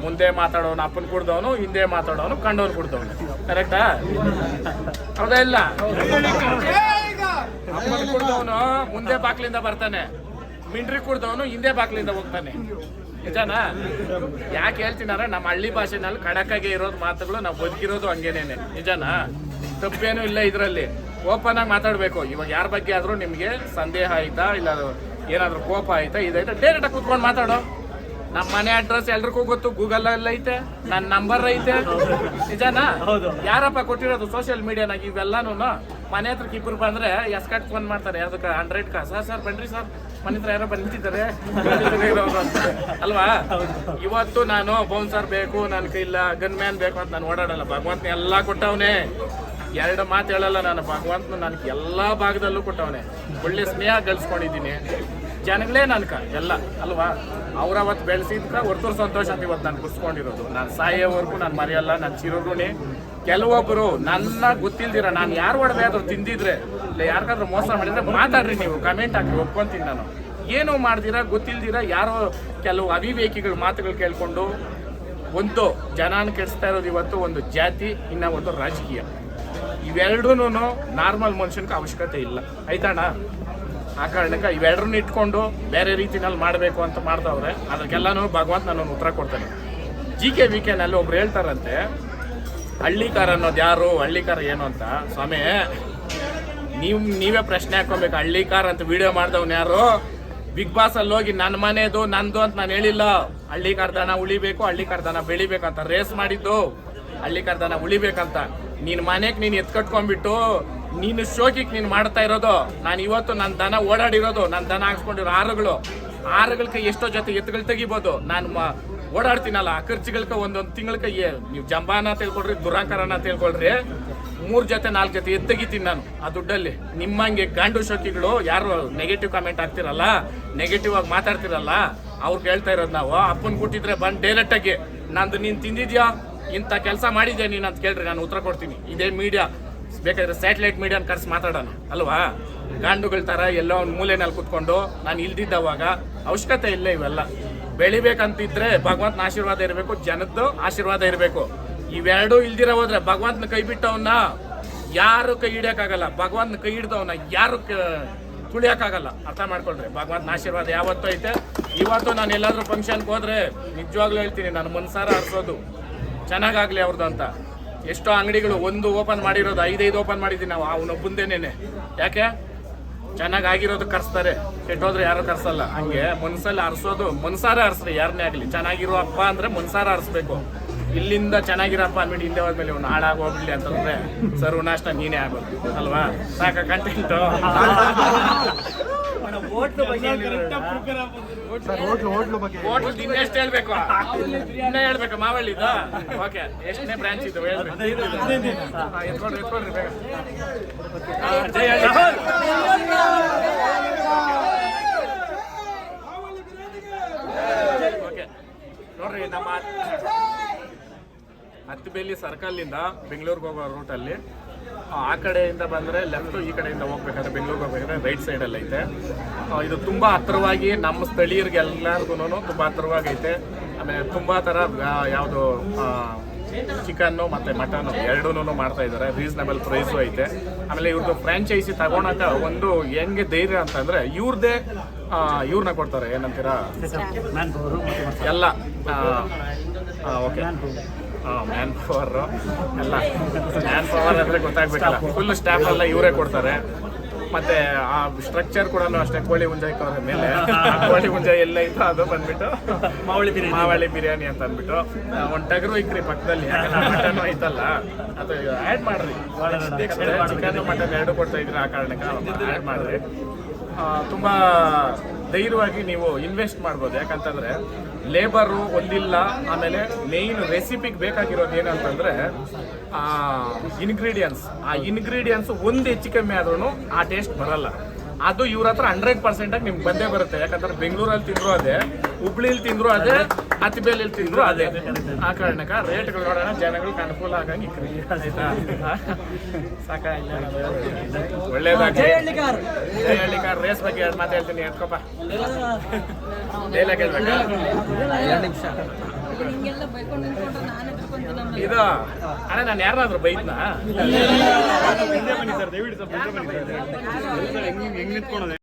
ಮುಂದೆ ಮಾತಾಡೋನು ಅಪ್ಪನ ಕುಡ್ದವನು, ಹಿಂದೆ ಮಾತಾಡೋನು ಕಂಡವನು ಕುಡ್ದವನು. ಕರೆಕ್ಟಾ? ಹೌದಾ ಇಲ್ಲ? ಅಪ್ಪನ ಕುಡ್ದವನು ಮುಂದೆ ಬಾಕ್ಲಿಂದ ಬರ್ತಾನೆ, ಮಿಂಡ್ರಿ ಕುಡ್ದವನು ಹಿಂದೆ ಬಾಕ್ಲಿಂದ ಹೋಗ್ತಾನೆ. ನಿಜಾನಾ? ಯಾಕೆ ಹೇಳ್ತೀನಾರ, ನಮ್ಮ ಹಳ್ಳಿ ಭಾಷೆನಲ್ಲಿ ಖಡಕ್ಕಾಗೆ ಇರೋದು ಮಾತುಗಳು ನಾವು ಬದುಕಿರೋದು ಹಂಗೇನೇನೆ. ನಿಜಾನಾ? ತಪ್ಪೇನೂ ಇಲ್ಲ ಇದರಲ್ಲಿ. ಓಪನ್ ಆಗಿ ಮಾತಾಡಬೇಕು. ಇವಾಗ ಯಾರ ಬಗ್ಗೆ ಆದರೂ ನಿಮಗೆ ಸಂದೇಹ ಆಯ್ತಾ, ಇಲ್ಲ ಏನಾದರೂ ಕೋಪ ಆಯ್ತಾ, ಇದಾಯ್ತಾ, ಡೈರೆಕ್ಟಾಗಿ ಕೂತ್ಕೊಂಡು ಮಾತಾಡೋ. ನಮ್ಮ ಮನೆ ಅಡ್ರೆಸ್ ಎಲ್ರಿಗೂ ಗೊತ್ತು, ಗೂಗಲ್ ಅಲ್ಲಿ ಐತೆ, ನನ್ನ ನಂಬರ್ ಐತೆ. ನಿಜಾನಾ? ಯಾರಪ್ಪ ಕೊಟ್ಟಿರೋದು ಸೋಷಿಯಲ್ ಮೀಡಿಯಾನಾಗ ಇವೆಲ್ಲಾನು? ಮನೆ ಹತ್ರಕ್ಕೆ ಇಬ್ಬರು ಬಂದ್ರೆ ಎಸ್ಕಟ್ ಫೋನ್ ಮಾಡ್ತಾರೆ, ಅದಕ್ಕೆ 100 ಸರ್ ಬನ್ರಿ ಸರ್, ಮನೆ ಹತ್ರ ಯಾರೋ ಬಂದಿದ್ದಾರೆ ಅಲ್ವಾ? ಇವತ್ತು ನಾನು ಬೌನ್ಸರ್ ಬೇಕು, ನನ್ನ ಕೈಲ್ಲ ಗನ್ ಮ್ಯಾನ್ ಬೇಕು ಅಂತ ನಾನು ಓಡಾಡಲ್ಲ. ಭಗವಂತ ಎಲ್ಲ ಕೊಟ್ಟವನೇ, 2 ಮಾತು ಹೇಳಲ್ಲ ನಾನು. ಭಗವಂತನು ನನಗೆ ಎಲ್ಲ ಭಾಗದಲ್ಲೂ ಕೊಟ್ಟವನೇ. ಒಳ್ಳೆ ಸ್ನೇಹ ಗಳಿಸ್ಕೊಂಡಿದ್ದೀನಿ, ಜನಗಳೇ ನನ್ಕ ಎಲ್ಲ ಅಲ್ವಾ? ಅವ್ರ ಅವತ್ತು ಬೆಳೆಸಿದ್ಕ ಹೊರತು ಸಂತೋಷ ಅಂತ ಇವತ್ತು ನಾನು ಕುರ್ಸ್ಕೊಂಡಿರೋದು. ನಾನು ಸಾಯೋವರೆಗೂ ನಾನು ಮರೆಯಲ್ಲ, ನಾನು ಚಿರೋಗುಣಿ. ಕೆಲವೊಬ್ಬರು ನನ್ನ ಗೊತ್ತಿಲ್ದಿರ ನಾನು ಯಾರು ಒಡವೆ ಆದ್ರೂ ತಿಂದಿದ್ರೆ, ಇಲ್ಲ ಯಾರಿಗಾದ್ರೂ ಮೋಸ ಮಾಡಿದ್ರೆ ಮಾತಾಡ್ರಿ, ನೀವು ಕಮೆಂಟ್ ಹಾಕಿ, ಒಪ್ಕೊಂತೀನಿ ನಾನು. ಏನೂ ಮಾಡ್ದಿರ ಗೊತ್ತಿಲ್ದಿರ ಯಾರೋ ಕೆಲವು ಅವಿವೇಕಿಗಳ ಮಾತುಗಳು ಕೇಳ್ಕೊಂಡು ಒಂದು ಜನಾನ ಕೆಡಿಸ್ತಾ ಇರೋದು ಇವತ್ತು ಒಂದು ಜಾತಿ, ಇನ್ನ ಒಂದು ರಾಜಕೀಯ. ಇವೆರಡೂ ನಾರ್ಮಲ್ ಮನುಷ್ಯನ್ಗೆ ಅವಶ್ಯಕತೆ ಇಲ್ಲ. ಆಯ್ತಣ್ಣ? ಆ ಕಾರಣಕ್ಕೆ ಇವೆರಡನ್ನ ಇಟ್ಕೊಂಡು ಬೇರೆ ರೀತಿನಲ್ಲಿ ಮಾಡಬೇಕು ಅಂತ ಮಾಡ್ತಾವ್ರೆ. ಅದಕ್ಕೆಲ್ಲನೂ ಭಗವಂತ ನಾನು ಉತ್ತರ ಕೊಡ್ತೇನೆ. GK ನಲ್ಲಿ ಒಬ್ರು ಹೇಳ್ತಾರಂತೆ, ಹಳ್ಳಿಕಾರ ಅನ್ನೋದು ಯಾರು, ಹಳ್ಳಿಕಾರ ಏನು ಅಂತ. ಸ್ವಾಮಿ, ನೀವೇ ಪ್ರಶ್ನೆ ಹಾಕೊಬೇಕು. ಹಳ್ಳಿಕಾರ ಅಂತ ವಿಡಿಯೋ ಮಾಡ್ದವ್ನು ಯಾರು? ಬಿಗ್ ಬಾಸ್ ಅಲ್ಲಿ ಹೋಗಿ ನನ್ನ ಮನೆದು ನಂದು ಅಂತ ನಾನು ಹೇಳಿಲ್ಲ. ಹಳ್ಳಿಕಾರ ದನ ಉಳಿಬೇಕು, ಹಳ್ಳಿಕಾರ ದನ ಬೆಳಿಬೇಕಂತ ರೇಸ್ ಮಾಡಿದ್ದು. ಹಳ್ಳಿಕಾರ ದನ ಉಳಿಬೇಕಂತ ನೀನ್ ಮನೆಗೆ ನೀನು ಎತ್ಕಟ್ಕೊಂಡ್ಬಿಟ್ಟು ನೀನು ಶೋಕಿಗೆ ನೀನು ಮಾಡ್ತಾ ಇರೋದು. ನಾನು ಇವತ್ತು ನನ್ನ ದನ ಓಡಾಡಿರೋದು, ನನ್ನ ದನ ಹಾಕ್ಸ್ಕೊಂಡಿರೋ ಆರುಗಳಿಗೆ ಎಷ್ಟೋ ಜೊತೆ ಎತ್ತುಗಳು ತೆಗಿಬೋದು. ನಾನು ಓಡಾಡ್ತೀನಲ್ಲ, ಆ ಖರ್ಚುಗಳ್ಕ ಒಂದೊಂದು ತಿಂಗಳಿಗೆ ನೀವು ಜಂಬಾನ ತಿಳ್ಕೊಳ್ರಿ, ದುರಾಂಕಾರನ ತಿಳ್ಕೊಳ್ರಿ, 3 ಜೊತೆ 4 ಜೊತೆ ಎತ್ತಗಿತೀನಿ ನಾನು ಆ ದುಡ್ಡಲ್ಲಿ. ನಿಮ್ಮಂಗೆ ಗಂಡು ಶೋಕಿಗಳು ಯಾರು ನೆಗೆಟಿವ್ ಕಾಮೆಂಟ್ ಆಗ್ತಿರಲ್ಲ, ನೆಗೆಟಿವ್ ಆಗಿ ಮಾತಾಡ್ತಿರಲ್ಲ, ಅವ್ರು ಕೇಳ್ತಾ ಇರೋದು ನಾವು. ಅಪ್ಪನ್ ಕೊಟ್ಟಿದ್ರೆ ಬಂದು ಡೈರೆಕ್ಟಾಗಿ ನಂದು ನೀನು ತಿಂದಿದ್ಯಾ, ಇಂಥ ಕೆಲಸ ಮಾಡಿದ್ಯಾ ನೀನು ಅಂತ ಕೇಳ್ರಿ, ನಾನು ಉತ್ತರ ಕೊಡ್ತೀನಿ. ಇದೇ ಮೀಡಿಯಾ ಬೇಕಾದ್ರೆ ಸ್ಯಾಟಲೈಟ್ ಮೀಡಿಯಾನ ಕರೆಸಿ ಮಾತಾಡೋಣ ಅಲ್ವಾ? ಗಾಂಡುಗಳ ಥರ ಎಲ್ಲೋ ಒಂದು ಮೂಲೆನಲ್ಲಿ ಕುತ್ಕೊಂಡು ನಾನು ಇಲ್ದಿದ್ದವಾಗ ಅವಶ್ಯಕತೆ ಇಲ್ಲ. ಇವೆಲ್ಲ ಬೆಳಿಬೇಕಂತಿದ್ರೆ ಭಗವಂತನ ಆಶೀರ್ವಾದ ಇರಬೇಕು, ಜನದ್ದು ಆಶೀರ್ವಾದ ಇರಬೇಕು. ಇವೆರಡೂ ಇಲ್ದಿರ ಹೋದ್ರೆ ಭಗವಂತನ ಕೈ ಬಿಟ್ಟವನ್ನ ಯಾರು ಕೈ ಹಿಡಿಯೋಕ್ಕಾಗಲ್ಲ, ಭಗವಂತನ ಕೈ ಹಿಡ್ದವನ್ನ ಯಾರು ತುಳಿಯೋಕ್ಕಾಗಲ್ಲ. ಅರ್ಥ ಮಾಡ್ಕೊಳ್ರಿ, ಭಗವಂತನ ಆಶೀರ್ವಾದ ಯಾವತ್ತೂ ಐತೆ. ಇವತ್ತು ನಾನು ಎಲ್ಲಾದ್ರೂ ಫಂಕ್ಷನ್ಗೆ ಹೋದ್ರೆ ನಿಜವಾಗ್ಲೂ ಹೇಳ್ತೀನಿ, ನಾನು ಮನ್ಸಾರ ಹರಿಸೋದು ಚೆನ್ನಾಗಾಗ್ಲಿ ಅವ್ರದ್ದು ಅಂತ. ಎಷ್ಟೋ ಅಂಗಡಿಗಳು ಒಂದು ಓಪನ್ ಮಾಡಿರೋದು 5 ಓಪನ್ ಮಾಡಿದ್ದೀವಿ ನಾವು, ಅವನೊಬ್ಬಂದೇನೇನೆ. ಯಾಕೆ? ಚೆನ್ನಾಗಿರೋದು ಕರ್ಸ್ತಾರೆ, ಕೆಟ್ಟೋದ್ರೆ ಯಾರು ಕರ್ಸಲ್ಲ. ಹಂಗೆ ಮನ್ಸಲ್ಲಿ ಹರಿಸೋದು, ಮನ್ಸಾರ ಹರಿಸ್ರಿ ಯಾರನ್ನೇ ಆಗಲಿ. ಚೆನ್ನಾಗಿರೋ ಅಪ್ಪ ಅಂದ್ರೆ ಮನ್ಸಾರ ಹರಿಸ್ಬೇಕು. ಇಲ್ಲಿಂದ ಚೆನ್ನಾಗಿರಪ್ಪ ಅಂದ್ಬಿಟ್ಟು ಹಿಂದೆ ಹೋದ್ಮೇಲೆ ಇವ್ನು ಹಾಳಾಗಿ ಹೋಗ್ಬಿಡ್ಲಿ ಅಂತಂದ್ರೆ ಸರ್ವನಾಶ ನೀನೇ ಆಗೋದು ಅಲ್ವಾ? ಸಾಕ ಕಂಟೆಂಟು. ಹೋಟ್ಲು ಇನ್ನೆಷ್ಟು ಹೇಳ್ಬೇಕು, ಇನ್ನೇ ಹೇಳ್ಬೇಕು ಮಾವಳ್ಳಿದ. ಓಕೆ, ಎಷ್ಟನೇ ಬ್ರಾಂಚ್ ಇದು ಹೇಳ್ರಿ. ಎತ್ಕೊಳ್ರಿ ಬೇಗ. ಜೈ ಹಳ್ಳಿ. ಓಕೆ ನೋಡ್ರಿ, ನಮ್ಮ ಹತ್ತಿಬೇಲಿ ಸರ್ಕಲ್ನಿಂದ ಬೆಂಗಳೂರಿಗೆ ಹೋಗೋ ರೂಟಲ್ಲಿ ಆ ಕಡೆಯಿಂದ ಬಂದರೆ ಲೆಫ್ಟು, ಈ ಕಡೆಯಿಂದ ಹೋಗ್ಬೇಕಾದ್ರೆ ಬೆಂಗಳೂರಿಗೆ ಹೋಗ್ಬೇಕಾದ್ರೆ ರೈಟ್ ಸೈಡಲ್ಲಿ ಐತೆ. ಇದು ತುಂಬ ಹತ್ತಿರವಾಗಿ ನಮ್ಮ ಸ್ಥಳೀಯರಿಗೆಲ್ಲರಿಗೂ ತುಂಬ ಹತ್ತಿರವಾಗೈತೆ. ಆಮೇಲೆ ತುಂಬ ಥರ ಯಾವುದು ಚಿಕನ್ನು ಮತ್ತು ಮಟನ್ನು ಎರಡೂ ಮಾಡ್ತಾ ಇದ್ದಾರೆ. ರೀಸನಬಲ್ ಪ್ರೈಸು ಐತೆ. ಆಮೇಲೆ ಇವ್ರದ್ದು ಫ್ರ್ಯಾಂಚೈಸಿ ತಗೊಳಕ ಒಂದು ಹೆಂಗೆ ಧೈರ್ಯ ಅಂತಂದರೆ ಇವ್ರನ್ನ ಕೊಡ್ತಾರೆ, ಏನಂತೀರಾ, ಎಲ್ಲ ಓಕೆ ಮ್ಯಾನ್ ಪವರು ಎಲ್ಲ. ಮ್ಯಾನ್ ಪವರ್ ಅಂದರೆ ಗೊತ್ತಾಗಬೇಕಲ್ಲ, ಫುಲ್ ಸ್ಟಾಫ್ ಎಲ್ಲ ಇವರೇ ಕೊಡ್ತಾರೆ. ಮತ್ತು ಆ ಸ್ಟ್ರಕ್ಚರ್ ಕೂಡ ಅಷ್ಟೇ. ಕೋಳಿ ಹುಂಜಾಯ್ಕವ್ರ ಮೇಲೆ ಕೋಳಿ ಹುಂಜಾಯಿ ಎಲ್ಲ ಐತೋ ಅದು ಬಂದ್ಬಿಟ್ಟು ಮಾವಳಿ ಬಿರಿಯಾನಿ ಅಂತ ಅಂದ್ಬಿಟ್ಟು ಒಂದು ಟಗರು ಇಕ್ರಿ ಪಕ್ಕದಲ್ಲಿ. ಮಟನ್ ಐತಲ್ಲ ಅದು ಆ್ಯಡ್ ಮಾಡ್ರಿ. ಚಿಕನ್ ಮಟನ್ 2 ಕೊಡ್ತಾ ಇದ್ರಿ, ಆ ಕಾರಣಕ್ಕೆ ಆ್ಯಡ್ ಮಾಡಿರಿ. ತುಂಬ ಧೈರ್ಯವಾಗಿ ನೀವು ಇನ್ವೆಸ್ಟ್ ಮಾಡ್ಬೋದು. ಯಾಕಂತಂದರೆ ಲೇಬರು ಒಂದಿಲ್ಲ. ಆಮೇಲೆ ಮೇಯ್ನ್ ರೆಸಿಪಿಗೆ ಬೇಕಾಗಿರೋದು ಏನಂತಂದರೆ ಇನ್ಗ್ರೀಡಿಯೆಂಟ್ಸ್ ಒಂದು ಹೆಚ್ಚು ಕಮ್ಮಿ ಆದ್ರೂ ಆ ಟೇಸ್ಟ್ ಬರಲ್ಲ. ಅದು ಇವ್ರ ಹತ್ರ 100% ನಿಮ್ಗೆ ಬಂದೇ ಬರುತ್ತೆ. ಯಾಕಂದ್ರೆ ಬೆಂಗಳೂರಲ್ಲಿ ತಿಂದ್ರು ಅದೇ, ಹುಬ್ಳಿಲಿ ತಿಂದ್ರು ಅದೇ, ಹತ್ತಿಬೇಲಿಯಲ್ಲಿ ತಿಂದ್ರು ಅದೇ. ಆ ಕಾರಣಕ್ಕೆ ರೇಟ್ಗಳು ನೋಡೋಣ, ಜನಗಳಿಗೆ ಅನುಕೂಲ ಆಗಂಗೆ ಆಯ್ತಾ? ಸಾಕಾಗಿಲ್ಲ, ಒಳ್ಳೇದಾಗಿ. ಜೈ ಹಳ್ಳಿಕಾರ್ ರೇಸ್ ಬಗ್ಗೆ 2 ಮಾತು ಹೇಳ್ತೀನಿ, ಹೇಳ್ಕೊಪ್ಪ. ಡೈಲಾಗ್ ಹೇಳ್ಬೇಕಾ? 2 ನಿಮಿಷ. ಹಿಂಗೆಲ್ಲ ಬೈಕೊಂಡು ನಿಂತ್ಕೊಂಡ್ರೆ ನಾನು ಎದ್ರುಕೊಂತೀನಿ ನಮ್ಮನ್ನ. ಇದು ಅಣ್ಣ ನಾನು ಯಾರಾದ್ರೂ ಬೈದ್ನಾ? ಮುಂದೆ ಬನ್ನಿ ಸರ್, ದಯವಿಟ್ಟು ಸ್ವಲ್ಪ ಮುಂದೆ ಬನ್ನಿ ಸರ್. ಹೆಂಗ್ ನಿಂತ್ಕೊಳ್ಳೋದು